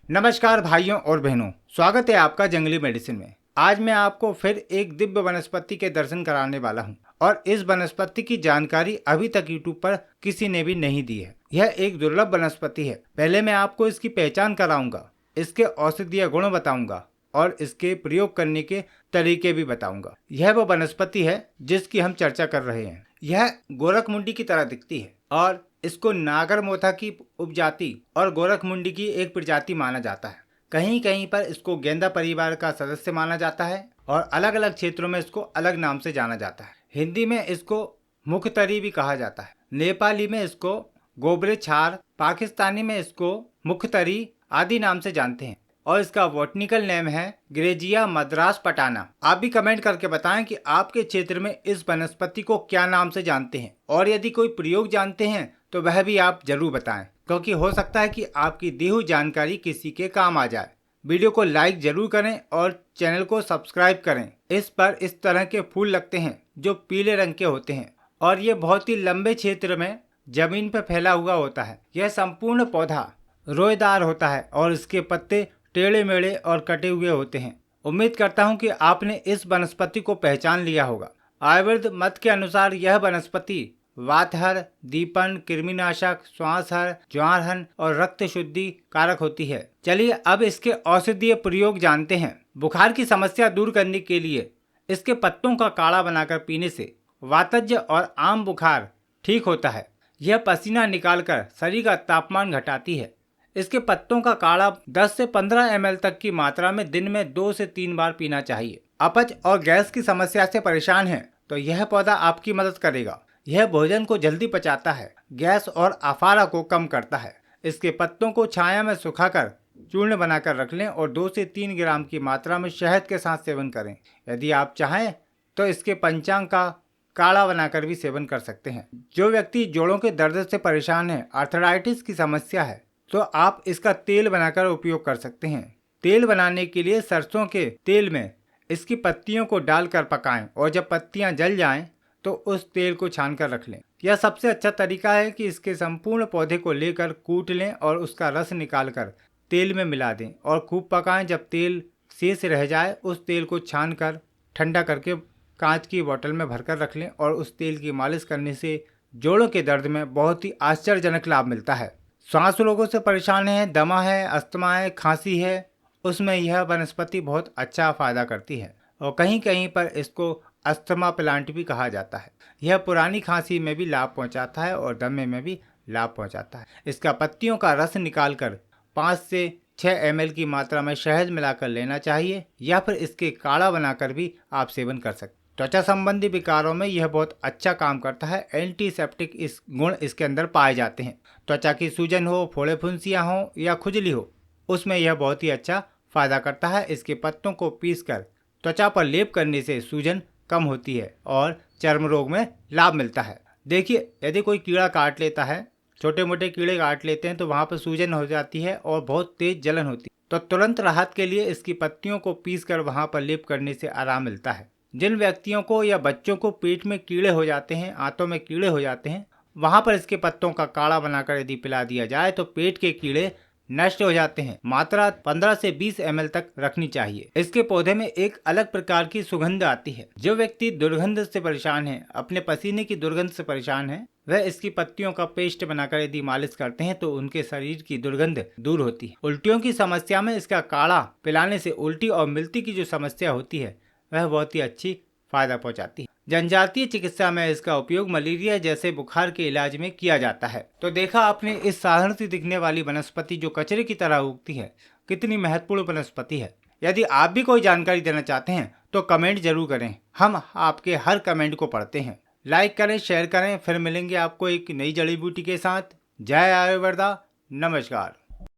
नमस्कार भाइयों और बहनों, स्वागत है आपका जंगली मेडिसिन में। आज मैं आपको फिर एक दिव्य वनस्पति के दर्शन कराने वाला हूं और इस वनस्पति की जानकारी अभी तक YouTube पर किसी ने भी नहीं दी है। यह एक दुर्लभ वनस्पति है। पहले मैं आपको इसकी पहचान कराऊंगा, इसके औषधीय गुण बताऊंगा और इसके प्रयोग करने के तरीके भी बताऊंगा। यह वो वनस्पति है जिसकी हम चर्चा कर रहे हैं। यह गोरखमुंडी की तरह दिखती है और इसको नागरमोथा की उपजाति और गोरखमुंडी की एक प्रजाति माना जाता है। कहीं कहीं पर इसको गेंदा परिवार का सदस्य माना जाता है और अलग अलग क्षेत्रों में इसको अलग नाम से जाना जाता है। हिंदी में इसको मुखतरी भी कहा जाता है, नेपाली में इसको गोबरे छार, पाकिस्तानी में इसको मुखतरी आदि नाम से जानते हैं और इसका बॉटनिकल नेम है ग्रेजिया मद्रास पटाना। आप भी कमेंट करके बताएं कि आपके क्षेत्र में इस वनस्पति को क्या नाम से जानते हैं और यदि कोई प्रयोग जानते हैं तो वह भी आप जरूर बताएं, क्योंकि हो सकता है कि आपकी दी हुई जानकारी किसी के काम आ जाए। वीडियो को लाइक जरूर करें और चैनल को सब्सक्राइब करें। इस पर इस तरह के फूल लगते हैं जो पीले रंग के होते हैं और ये बहुत ही लंबे क्षेत्र में जमीन पर फैला हुआ होता है। यह संपूर्ण पौधा रोएदार होता है और इसके पत्ते टेढ़े मेढ़े और कटे हुए होते हैं। उम्मीद करता हूं कि आपने इस वनस्पति को पहचान लिया होगा। आयुर्वेद मत के अनुसार यह वनस्पति वातहर, दीपन, कृमिनाशक, श्वासहर, ज्वारहन और रक्त शुद्धि कारक होती है। चलिए अब इसके औषधीय प्रयोग जानते हैं। बुखार की समस्या दूर करने के लिए इसके पत्तों का काढ़ा बनाकर पीने से वातज्य और आम बुखार ठीक होता है। यह पसीना निकालकर शरीर का तापमान घटाती है। इसके पत्तों का काढ़ा 10 से 15 ml तक की मात्रा में दिन में 2 से 3 बार पीना चाहिए। अपच और गैस की समस्या से परेशान हैं तो यह पौधा आपकी मदद करेगा। यह भोजन को जल्दी पचाता है, गैस और अफारा को कम करता है। इसके पत्तों को छाया में सुखाकर चूर्ण बनाकर रख लें और 2 से 3 ग्राम की मात्रा में शहद के साथ सेवन करें। यदि आप चाहें तो इसके पंचांग का काढ़ा बनाकर भी सेवन कर सकते हैं। जो व्यक्ति जोड़ों के दर्द से परेशान है, आर्थराइटिस की समस्या है, तो आप इसका तेल बनाकर उपयोग कर सकते हैं। तेल बनाने के लिए सरसों के तेल में इसकी पत्तियों को डालकर पकाएं और जब पत्तियां जल जाएं तो उस तेल को छानकर रख लें। यह सबसे अच्छा तरीका है कि इसके संपूर्ण पौधे को लेकर कूट लें और उसका रस निकालकर तेल में मिला दें और खूब पकाएं। जब तेल शेष रह जाए उस तेल को छानकर ठंडा करके कांच की बोतल में भरकर रख लें और उस तेल की मालिश करने से जोड़ों के दर्द में बहुत ही आश्चर्यजनक लाभ मिलता है। सांस रोगों से परेशान है, दमा है, अस्थमा है, खांसी है, उसमें यह वनस्पति बहुत अच्छा फायदा करती है और कहीं कहीं पर इसको अस्थमा प्लांट भी कहा जाता है। यह पुरानी खांसी में भी लाभ पहुंचाता है और दमे में भी लाभ पहुंचाता है। इसका पत्तियों का रस निकालकर 5 से 6 ml की मात्रा में शहद मिलाकर लेना चाहिए या फिर इसके काढ़ा बनाकर भी आप सेवन कर सकते हैं। त्वचा संबंधी विकारों में यह बहुत अच्छा काम करता है। एंटीसेप्टिक इस गुण इसके अंदर पाए जाते हैं। त्वचा की सूजन हो, फोड़े फुंसियाँ हो या खुजली हो, उसमें यह बहुत ही अच्छा फायदा करता है। इसके पत्तों को पीसकर त्वचा पर लेप करने से सूजन कम होती है और चर्म रोग में लाभ मिलता है। देखिए, यदि कोई कीड़ा काट लेता है, छोटे मोटे कीड़े काट लेते हैं तो वहाँ पर सूजन हो जाती है और बहुत तेज जलन होती है, तो तुरंत राहत के लिए इसकी पत्तियों को पीसकर वहाँ पर लेप करने से आराम मिलता है। जिन व्यक्तियों को या बच्चों को पेट में कीड़े हो जाते हैं, आंतों में कीड़े हो जाते हैं, वहां पर इसके पत्तों का काढ़ा बनाकर यदि पिला दिया जाए तो पेट के कीड़े नष्ट हो जाते हैं। मात्रा 15 से 20 ml तक रखनी चाहिए। इसके पौधे में एक अलग प्रकार की सुगंध आती है। जो व्यक्ति दुर्गंध से परेशान है, अपने पसीने की दुर्गंध से परेशान है, वह इसकी पत्तियों का पेस्ट बनाकर यदि मालिश करते हैं तो उनके शरीर की दुर्गंध दूर होती है। उल्टियों की समस्या में इसका काढ़ा पिलाने से उल्टी और मिल्टी की जो समस्या होती है वह बहुत ही अच्छी फायदा पहुंचाती है। जनजातीय चिकित्सा में इसका उपयोग मलेरिया जैसे बुखार के इलाज में किया जाता है। तो देखा आपने, इस साधारण सी दिखने वाली वनस्पति जो कचरे की तरह उगती है, कितनी महत्वपूर्ण वनस्पति है। यदि आप भी कोई जानकारी देना चाहते हैं तो कमेंट जरूर करें, हम आपके हर कमेंट को पढ़ते हैं। लाइक करें, शेयर करें। फिर मिलेंगे आपको एक नई जड़ी बूटी के साथ। जय आयुर्वेदा, नमस्कार।